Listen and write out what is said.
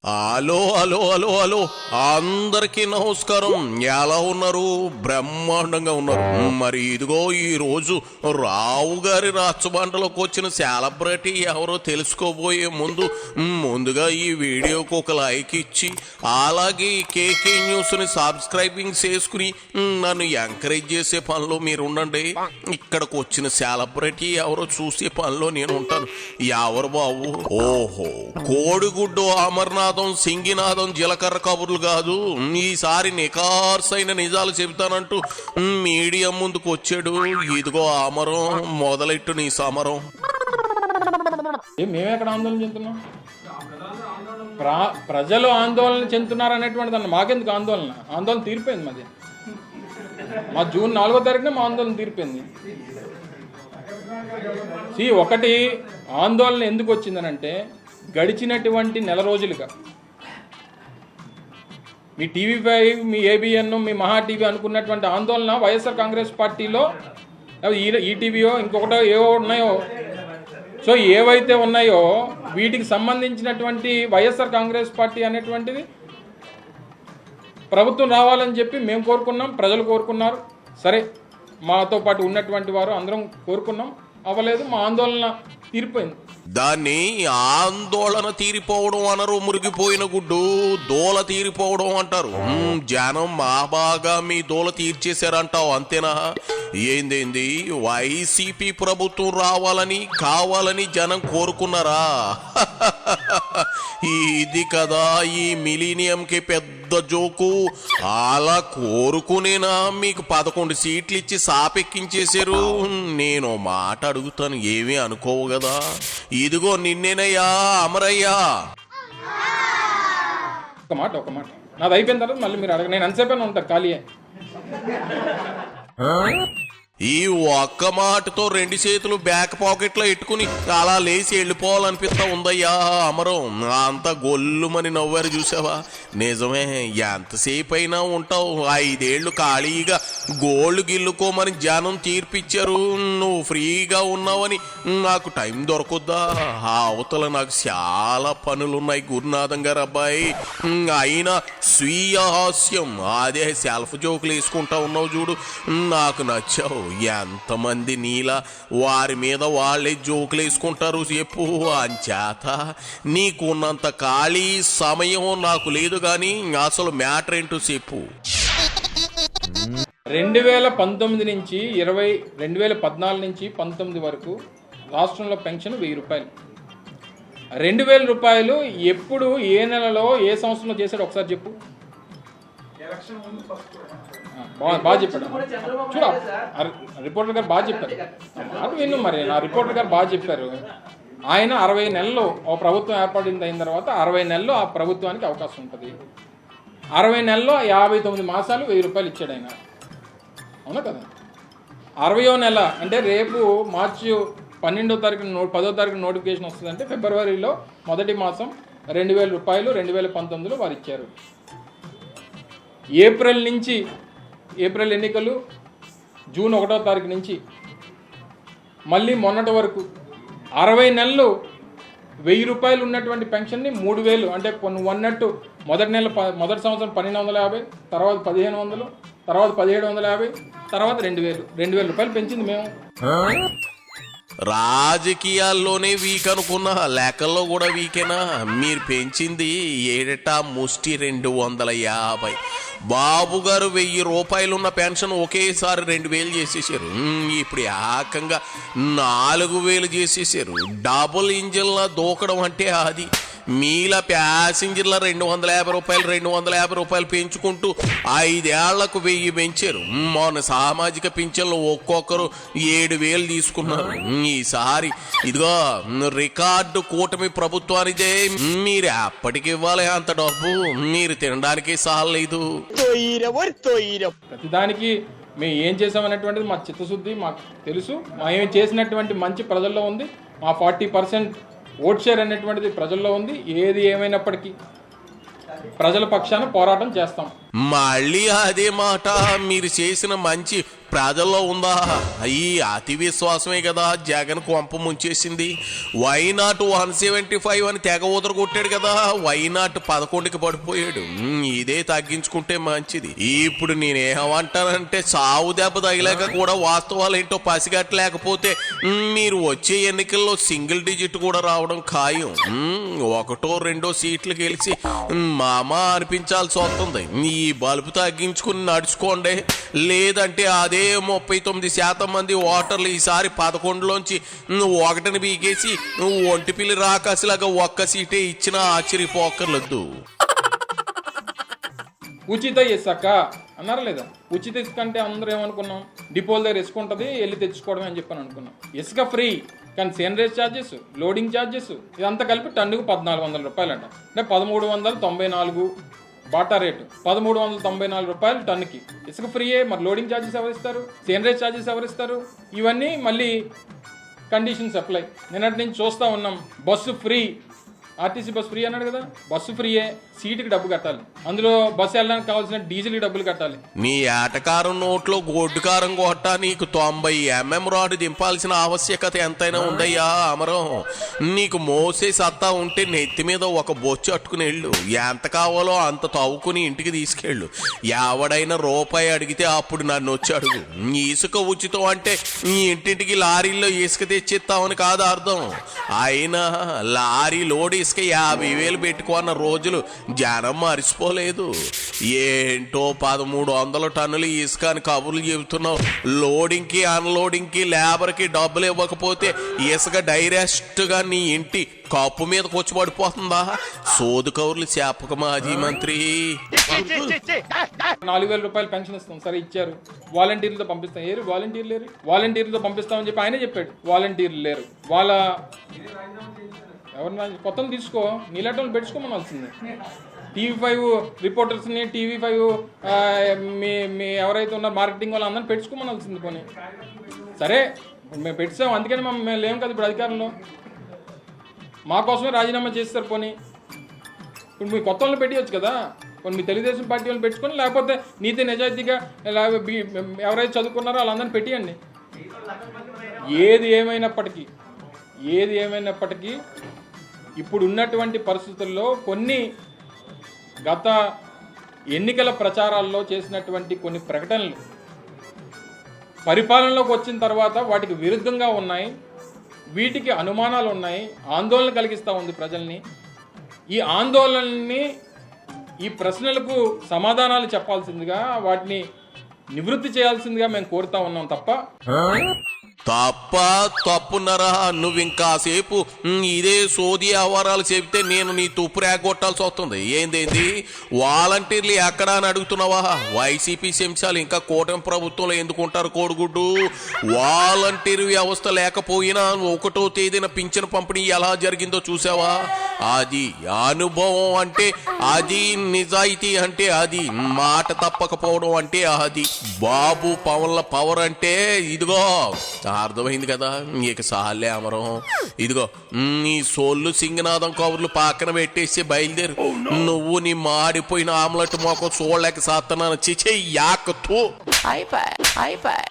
Hello hello hello hello అందరికీ నమస్కారం. ఎలా ఉన్నారు? బ్రహ్మాండంగా ఉన్నారు. మరి ఇదిగో ఈ రోజు రావు గారి రాచబండలోకి వచ్చిన సెలబ్రిటీ ఎవరో తెలుసుకోబోయే ముందుగా ఈ వీడియోకి ఒక లైక్ ఇచ్చి అలాగే కేకే న్యూస్ ని సబ్స్క్రైబింగ్ చేసుకుని నన్ను ఎంకరేజ్ చేసే పనిలో మీరు ఉండండి. ఇక్కడికి వచ్చిన సెలబ్రిటీ ఎవరో చూసే పనిలో నేను ఉంటాను. ఎవరు బాబు? ఓహో, కోడిగుడ్డు అమర్నాథ్ సింగినాథం జీలకర్ర కబుర్లు కాదు, ఈసారి నికార్సైన నిజాలు చెబుతానంటూ మీడియా ముందుకు వచ్చాడు. ఇదిగో అమరం, మొదలెట్టు నీ సమరం. మేమెక్కడ ఆందోళన చెందుతున్నాం? ప్రజలు ఆందోళన చెందుతున్నారు అనేటువంటిది అన్న మాకెందుకు ఆందోళన తీరిపోయింది. మాది మా జూన్ 4వ తారీఖున మా ఆందోళన తీరిపోయింది. ఒకటి ఆందోళన ఎందుకు వచ్చిందనంటే, గడిచినటువంటి నెల రోజులుగా మీ టీవీ5, మీ ఏబిఎన్, మీ మహా టీవీ అనుకున్నటువంటి ఆందోళన వైఎస్ఆర్ కాంగ్రెస్ పార్టీలో ఈటీవీయో ఇంకొకటో ఏవో ఉన్నాయో, సో ఏవైతే ఉన్నాయో వీటికి సంబంధించినటువంటి వైఎస్ఆర్ కాంగ్రెస్ పార్టీ అనేటువంటిది ప్రభుత్వం రావాలని చెప్పి మేము కోరుకున్నాం, ప్రజలు కోరుకున్నారు. సరే, మాతో పాటు ఉన్నటువంటి వారు అందరం కోరుకున్నాం, అవ్వలేదు. మా ఆందోళన తీరిపోయింది. దాన్ని ఆందోళన తీరిపోవడం అనరు, మురిగిపోయిన గుడ్డు దోల తీరిపోవడం అంటారు. జనం మా బాగా మీ దోల తీర్చేశారంటావు, అంతేనా? ఏందేంది, వైసీపీ ప్రభుత్వం కావాలని జనం కోరుకున్నారా? ఇది కదా ఈ మిలీనియంకి పెద్ద జోకు. అలా కోరుకునేనా మీకు 11 సీట్లు ఇచ్చి సాపెక్కించేశారు? నేను మాట అడుగుతాను, ఏమీ అనుకోవు కదా. ఇదిగో నిన్నేనయ్యా అమరయ్యా. ఒక మాట నాది అయిపోయిన తర్వాత మళ్ళీ మీరు అడగ. నేను అంతసేపైనా ఉంటాను ఖాళీయే. ఈ ఒక్క మాటతో 2 చేతులు బ్యాక్ పాకెట్ లో ఎట్టుకుని అలా లేచి వెళ్ళిపోవాలనిపిస్తా ఉందయ్యా అమరం. అంత గొల్లుమని నవ్వారు చూసావా? నిజమే, ఎంతసేపు అయినా ఉంటావు. 5 ఏళ్లు ఖాళీగా గోళ్ళు గిల్లుకోమని జనం తీర్పిచ్చారు. నువ్వు ఫ్రీగా ఉన్నావని నాకు టైం దొరకొద్దా? ఆ అవతల నాకు చాలా పనులున్నాయి గురునాథం గారు అబ్బాయి. అయినా స్వీయ హాస్యం, అదే సెల్ఫ్ జోకులు వేసుకుంటా ఉన్నావు చూడు, నాకు నచ్చావు. ఎంతమంది నీలా వారి మీద వాళ్ళే జోకులు వేసుకుంటారు చెప్పు. అంచేత నీకున్నంత ఖాళీ సమయం నాకు లేదు, కానీ అసలు మ్యాటర్ ఏంటో చెప్పు. 2019 నుంచి 2014 నుంచి 19 వరకు రాష్ట్రంలో పెన్షన్ 1000 రూపాయలు. 2000 రూపాయలు ఎప్పుడు, ఏ నెలలో, ఏ సంవత్సరంలో చేశాడు ఒకసారి చెప్పు. బాగా చెప్పాడు చూడ, రిపోర్టర్ గారు బాగా చెప్పారు. అది విన్ను, మరి నా రిపోర్టర్ గారు బాగా చెప్పారు. ఆయన 60 నెలలు ఒక ప్రభుత్వం అయిన తర్వాత 60 నెలలు ఆ ప్రభుత్వానికి అవకాశం ఉంటుంది. 60 నెలల్లో 59 మాసాలు 1000 రూపాయలు ఇచ్చాడు ఆయన, అవునా కదా? 60వ నెల అంటే రేపు మార్చి 12వ తారీఖు 10వ తారీఖు నోటిఫికేషన్ వస్తుందంటే ఫిబ్రవరిలో మొదటి మాసం 2000 రూపాయలు 2019లో వారు ఇచ్చారు. ఏప్రిల్ ఎన్నికలు జూన్ 1వ తారీఖు నుంచి మళ్ళీ మొన్నటి వరకు 60 నెలలు 1000 రూపాయలు ఉన్నటువంటి పెన్షన్ని 3000, అంటే నువ్వు అన్నట్టు మొదటి సంవత్సరం 1250, తర్వాత 1500, తర్వాత 1750, తర్వాత 2000 రూపాయలు పెంచింది మేము. రాజకీయాల్లోనే వీక్ అనుకున్నా, లెక్కల్లో కూడా వీకేనా? మీరు పెంచింది ఏడటా ముష్టి 250. బాబు గారు 1000 రూపాయలున్న పెన్షన్ ఒకేసారి 2000 చేసేసారు. ఇప్పుడు ఏకంగా 4000 చేసేసారు. డబుల్ ఇంజిన్ల దూకడం అంటే అది. మీలా ప్యాసింజర్ల 250 రూపాయలు పెంచుకుంటూ 5 ఏళ్లకు 1000 పెంచారు. మొన్న సామాజిక పింఛన్లు ఒక్కొక్కరు 7000 తీసుకున్నారు. ఈసారి ఇదిగో రికార్డు కూటమి ప్రభుత్వానిదే. మీరు ఎప్పటికి ఇవ్వాలి అంత డబ్బు? మీరు తినడానికి సాలేదు. ప్రతిదానికి మేము ఏం చేసామనేటువంటిది మా చిత్తశుద్ధి మాకు తెలుసు. మేము చేసినటువంటి మంచి ప్రజల్లో ఉంది. మా 40% ఓట్ షేర్ అనేటువంటిది ప్రజల్లో ఉంది. ఏది ఏమైనప్పటికీ ప్రజల పక్షాన పోరాటం చేస్తాం. మళ్ళీ అదే మాట. మీరు చేసిన మంచి ప్రజల్లో ఉందా? ఈ అతి విశ్వాసమే కదా జగన్ కొంప ముంచేసింది. వైనాట్ 175 అని తెగ ఉదర కొట్టాడు కదా, వైనాట్ 11కి పడిపోయాడు. ఇదే తగ్గించుకుంటే మంచిది. ఇప్పుడు నేనేమంటానంటే చావు దెబ్బ తగిలాక కూడా వాస్తవాలు ఏంటో పసిగట్టలేకపోతే మీరు వచ్చే ఎన్నికల్లో సింగిల్ డిజిట్ కూడా రావడం ఖాయం. 1-2 సీట్లు గెలిచి మామ అనిపించాల్సి వస్తుంది. ఈ బలుపు తగ్గించుకుని నడుచుకోండి. లేదంటే అదే 39% మంది ఓటర్లు ఈసారి 11లోంచి 1ని బీకేసి ఒంటిపిల్లి రాకాసిలాగా ఒక్క సీటే ఇచ్చినా ఆశ్చర్యపోకర్లేదు. ఉచిత ఇసుక అన్నారా లేదా? ఉచిత ఇసుక అంటే అందరూ ఏమనుకున్నాం, డిపోల దగ్గర ఇసుక ఉంటుంది వెళ్ళి తెచ్చుకోవడమే అని చెప్పని అనుకున్నాం. ఇసుక ఫ్రీ, కానీ సేనరేజ్ ఛార్జెస్, లోడింగ్ ఛార్జెస్ ఇదంతా కలిపి టన్నుకు 1400 రూపాయలంట. అంటే 1394 బాటా రేటు, 1394 రూపాయలు టన్నుకి. ఇసుక ఫ్రీయే, మరి లోడింగ్ ఛార్జెస్ ఎవరిస్తారు, సేనరేజ్ ఛార్జెస్ ఎవరిస్తారు? ఇవన్నీ మళ్ళీ కండిషన్స్ అప్లై. నిన్నటి నుంచి చూస్తూ ఉన్నాం. Bus free, RTC bus free అన్నాడు కదా, బస్సు ఫ్రీయే, సీటుకి డబ్బు కట్టాలి. అందులో బస్సు వెళ్ళడానికి కావాల్సిన డీజిల్కి డబ్బులు కట్టాలి. నీ ఏటకారం నోట్లో గొడ్డుకారం కొట్ట నీకు 90 mm రాడ్ దింపాల్సిన ఆవశ్యకత ఎంతైనా ఉందయ్యా అమరం. నీకు మోసే సత్తా ఉంటే నెత్తి మీద ఒక బొచ్చు అట్టుకుని వెళ్ళు. ఎంత కావాలో అంత తవ్వుకుని ఇంటికి తీసుకెళ్ళు. ఎవడైనా రూపాయి అడిగితే అప్పుడు నన్ను వచ్చి అడుగు. ఇసుక ఉచితం అంటే నీ ఇంటింటికి లారీల్లో ఇసుక తెచ్చిస్తామని కాదు అర్థం. అయినా లారీ లోడ్ ఇసుక 50,000 పెట్టుకున్న రోజులు జనం మర్చిపోలేదు. ఏంటో 1300 టన్నులు ఇసుక అని కబుర్లు చెబుతున్నావు. లోడింగ్కి అన్లోడింగ్కి లేబర్కి డబ్బులు ఇవ్వకపోతే ఇసుక డైరెక్ట్గా నీ ఇంటి కప్పు మీదకి వచ్చి పడిపోతుందా? సోదు కబుర్లు చెప్పక మాజీ మంత్రి. 4000 రూపాయలు పెన్షన్ ఇస్తాం, సరే ఇచ్చారు. వాలంటీర్లతో పంపిస్తాం, ఏరు వాలంటీర్లు లేరు. వాలంటీర్లతో పంపిస్తామని చెప్పి ఆయనే చెప్పాడు, వాలంటీర్లు లేరు. వాళ్ళ ఎవరన్నా కొత్తలు తీసుకో, నీలాటోళ్ళు పెట్టుకోమనాల్సిందే. TV5 రిపోర్టర్స్ని, TV5 మీ ఎవరైతే ఉన్నారో మార్కెటింగ్ వాళ్ళు అందరిని పెట్టుకోమనాల్సింది. పోనీ సరే మేము పెట్టాం, అందుకని మేము లేము కదా ఇప్పుడు అధికారంలో. మా కోసమే రాజీనామా చేస్తారు. పోనీ ఇప్పుడు మీ కొత్త వాళ్ళని పెట్టియచ్చు కదా. కొన్ని మీ తెలుగుదేశం పార్టీ వాళ్ళు పెట్టుకొని, లేకపోతే నీతి నిజాయితీగా ఎవరైతే చదువుకున్నారో వాళ్ళందరినీ పెట్టియండి. ఏది ఏమైనప్పటికీ ఇప్పుడు ఉన్నటువంటి పరిస్థితుల్లో కొన్ని గత ఎన్నికల ప్రచారాల్లో చేసినటువంటి కొన్ని ప్రకటనలు పరిపాలనలోకి వచ్చిన తర్వాత వాటికి విరుద్ధంగా ఉన్నాయి. వీటికి అనుమానాలు ఉన్నాయి, ఆందోళన కలిగిస్తూ ఉంది ప్రజల్ని. ఈ ఆందోళనని, ఈ ప్రశ్నలకు సమాధానాలు చెప్పాల్సిందిగా, వాటిని నివృత్తి చేయాల్సిందిగా మేము కోరుతా ఉన్నాం తప్పున్నారా? నువ్వు ఇంకాసేపు ఇదే సోది వ్యవహారాలు చెబితే నేను నీ తుప్పు రేగొట్టాల్సి వస్తుంది. ఏందేంది వాలంటీర్లు ఎక్కడా అని అడుగుతున్నావా? వైసీపీ శంశాలు ఇంకా కూటమి ప్రభుత్వంలో ఎందుకుంటారు కోడిగుడ్డు? వాలంటీర్ వ్యవస్థ లేకపోయినా 1వ తేదీన పింఛను పంపిణీ ఎలా జరిగిందో చూసావా? అది అనుభవం అంటే అది, నిజాయితీ అంటే అది, మాట తప్పకపోవడం అంటే అది. బాబు పవన్ల పవర్ అంటే ఇదిగో అర్థమైంది కదా. ఇక సాలే అమరం. ఇదిగో నీ సోళ్ళు సింగనాథం కవర్లు పక్కన పెట్టేసి బయలుదేరు. నువ్వు నీ మాడిపోయిన ఆమ్లెట్ మొఖం చూడలేక సాత్తనాను. చిచే యాకతూ అయిపోయి